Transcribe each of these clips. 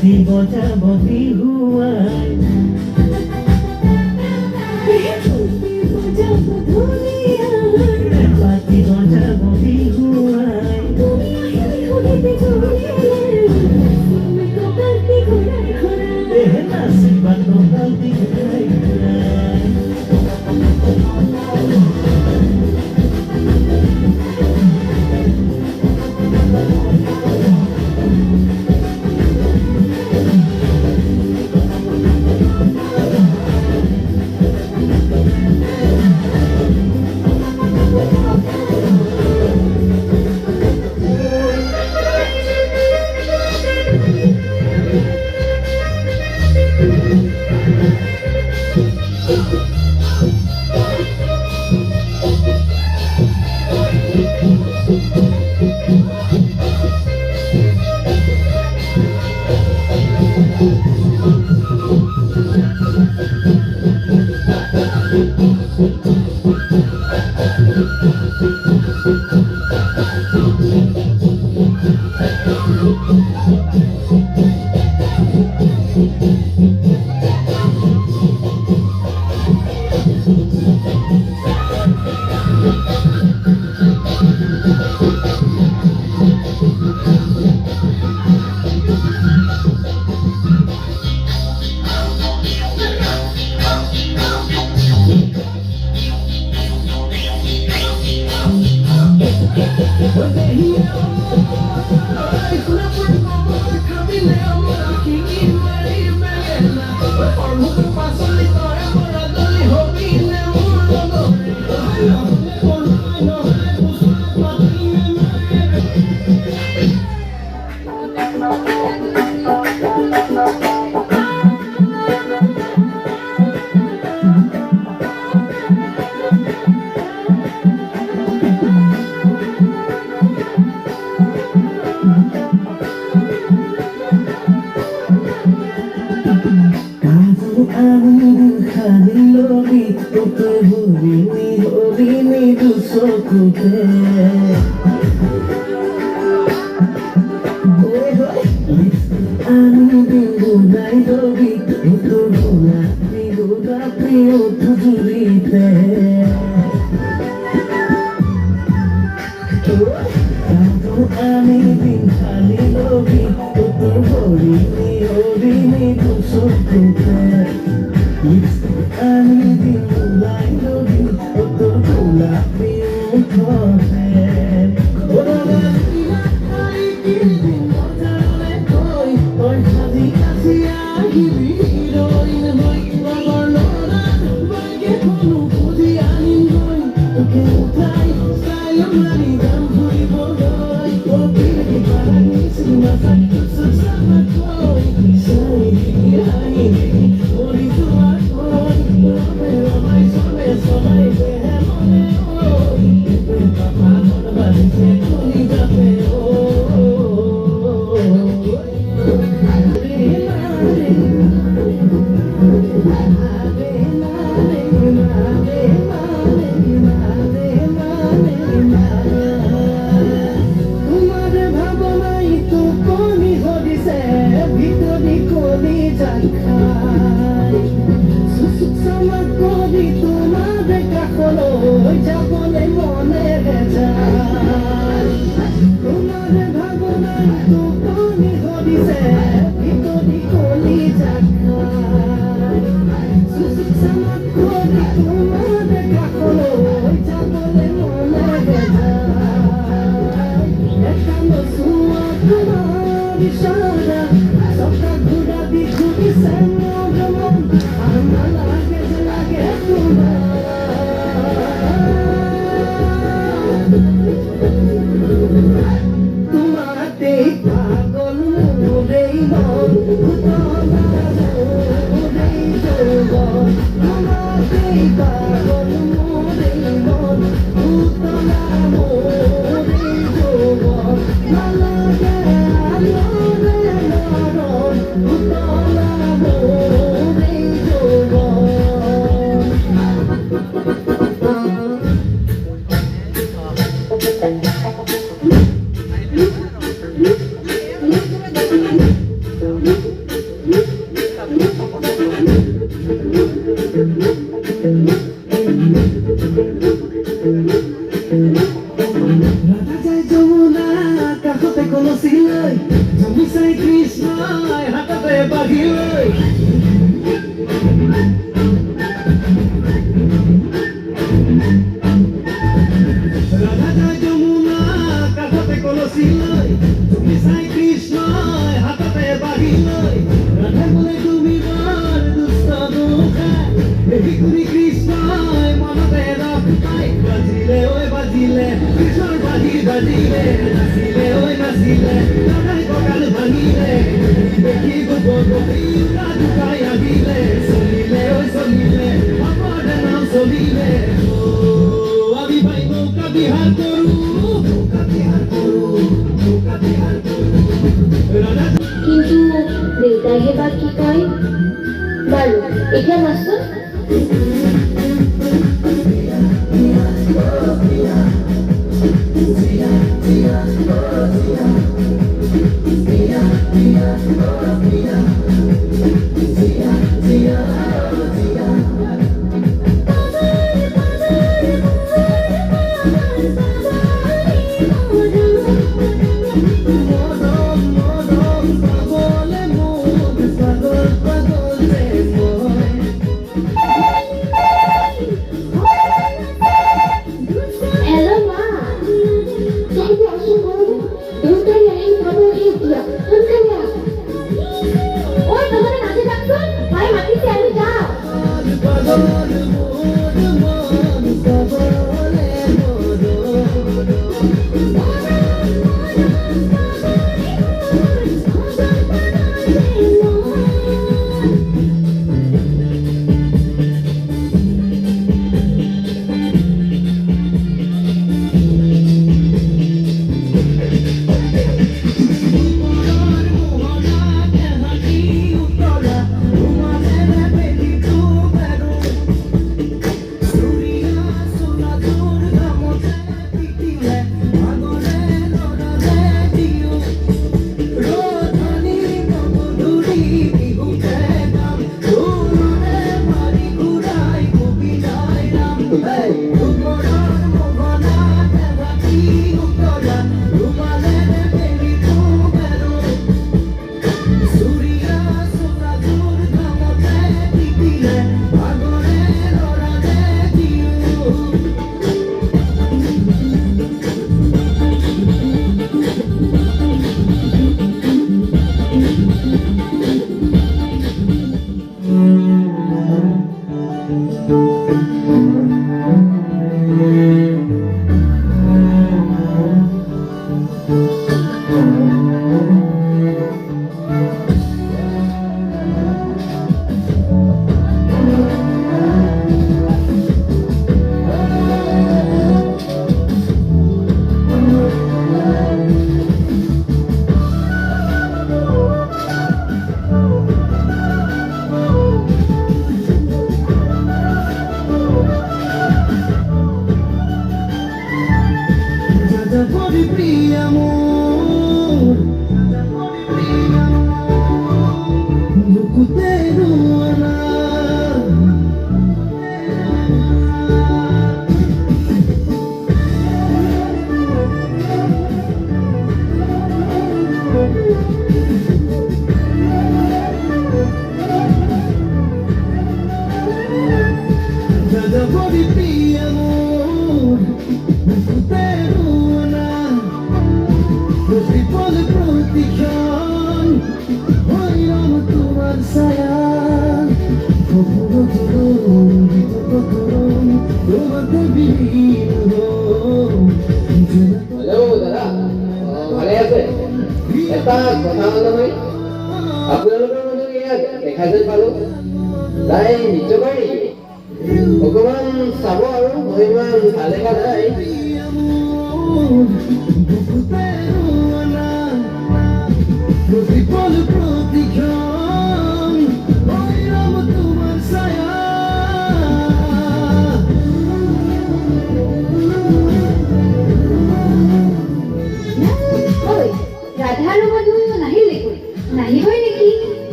বাঁশি বজাবো বিহুয়ায় বাঁশি বজাবো বিহুয়ায় নাচি বাতো কান্দি ঘুরাই ঘুরাই La la la la la কাষতে কলচি লৈ তুমি চাই কৃষ্ণই হাততে বাঢ়ি লৈ ৰাধা যায় যমুনা কাষতে কলচি লৈ তুমি চাই কৃষ্ণই হাততে বাঢ়ি লৈ ৰাধা বোলে তুমি বৰ দুষ্ট দুখাই দেখি শুনি কৃষ্ণই মনতে ৰখ পাই বাজিলে ঐ বাজিলে কৃষ্ণৰ বাঁহী বাজিলে নাচিলে ঐ নাচিলে ৰাধাই কঁকাল ভাঙিলে দেখি গোপগোপী ৰাধুকাই আহিলে চলিলে ঐ চলিলে অপৰাধ নাম চলিলে আমি ভাই নৌকা বিহাৰ কৰো নৌকা বিহাৰ কৰো নৌকা বিহাৰ কৰো ৰাধা কিন্তু দেউতাইহে বা কি কয় বাৰু এতিয়া নাচোন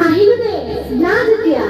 আহিলো দে না যেতিয়া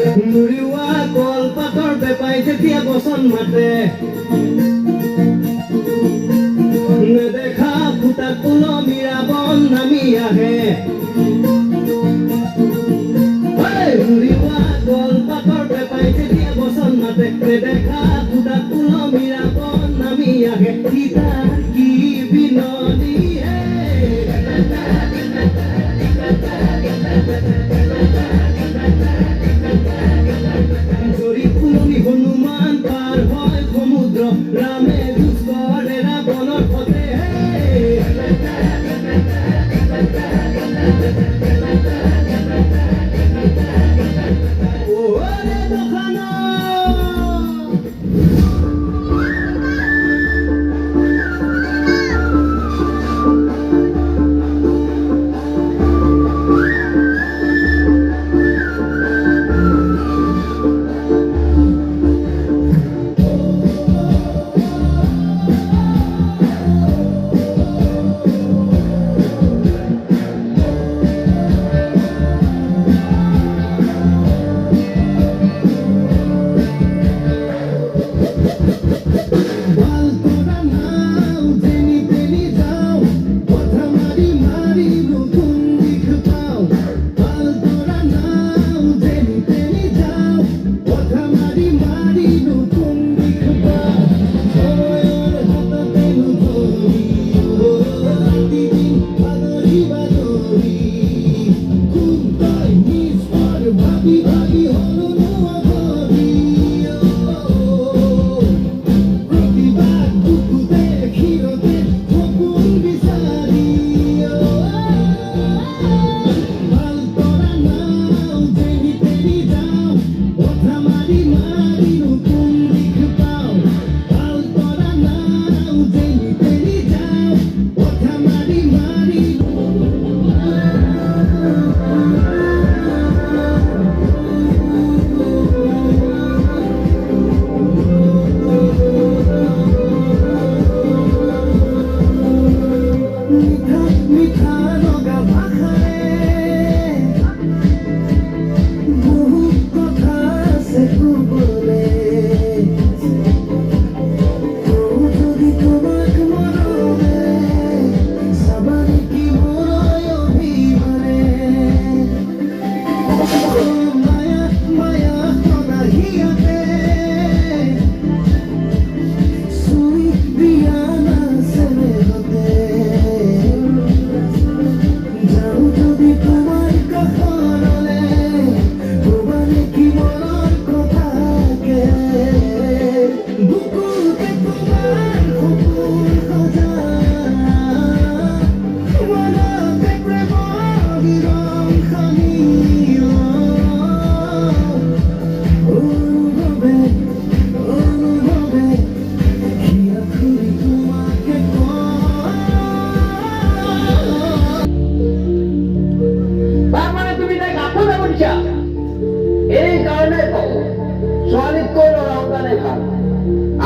নুৰিওৱা কলপাতৰ বেপাই যেতিয়া বচন মাতে নেদেখা ফুটা কুলমীৰা বন নামি আহে নুৰিওৱা কলপাতৰ বেপাই যেতিয়া বচন মাতে নেদেখা ফুটা কুলমীৰা বন নামি আহে সীতাৰ কি বিননি জৰি ফুলনি হনুমান পাৰ হয় সমুদ্ৰ ৰামে যুঁজ কৰে ৰাৱণৰ সতে ওৰে দোকানত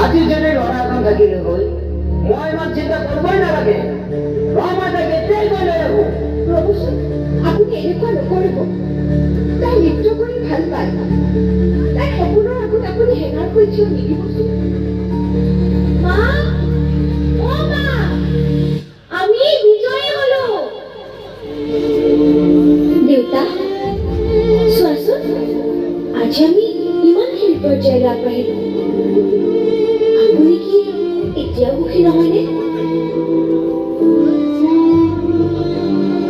আজি যদি ল'ৰা এখন থাকিলে গৈ মই ইমান চিন্তা কৰিবই নালাগে মই তাক এতিয়াই গৈ লৈ আহোঁ ৰ'বচোন আপুনি এনেকুৱা নকৰিব তাই নৃত্য কৰি ভাল পায় তাই সপোনৰ আগত আপুনি হেঙাৰ হৈ থিয় নিদিবচোন মা অ মা আমি বিজয়ী হলো দেউতা চোৱাচোন আজি আমি ইমানখিনি পৰ্যায়লৈ আগবাঢ়িলো আপুনি কি এতিয়াও সুখী নহয়নে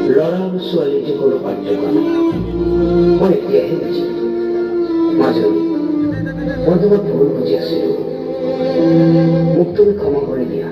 ল'ৰা আৰু ছোৱালীটো কোনো পাৰ্থক্য নাই মই এতিয়াহে বুজিলোঁ মাজনী মই তোমাক ভুল বুজি আছিলোঁ মোক তুমি ক্ষমা কৰি দিয়া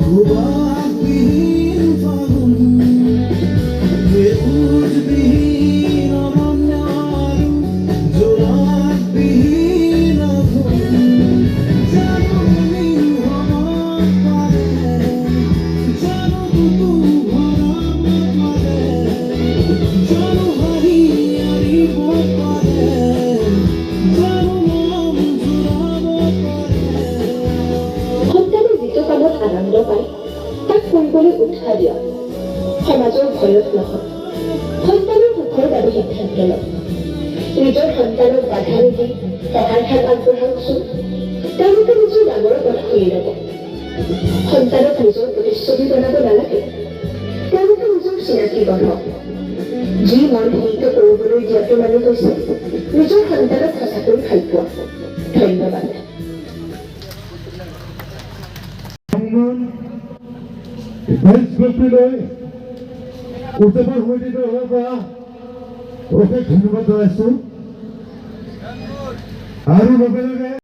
খুব উৎসাহ দিয়ক সমাজৰ ভয়ত নহয় সন্তানৰ সুখৰ বাবে সিদ্ধান্ত লওক নিজৰ সন্তানক বাধা নিদি সহায় হাত আগবঢ়াওকচোন তেওঁলোকে নিজৰ ডাঙৰৰ কথা শুনি ল'ব সন্তানক নিজৰ প্ৰতিচ্ছবি বনাব নালাগে তেওঁলোকে নিজৰ চিনাকি বনাওক যি মন সেইটো কৰিবলৈ দিয়াটো মানে হৈছে নিজৰ সন্তানক সঁচাকৈ ভাল পোৱা ধন্যবাদ গ্ৰুপটিলৈ উৎসৱৰ সমিতিটোৰ পৰা অশেষ ধন্যবাদ জনাইছোঁ আৰু লগে লগে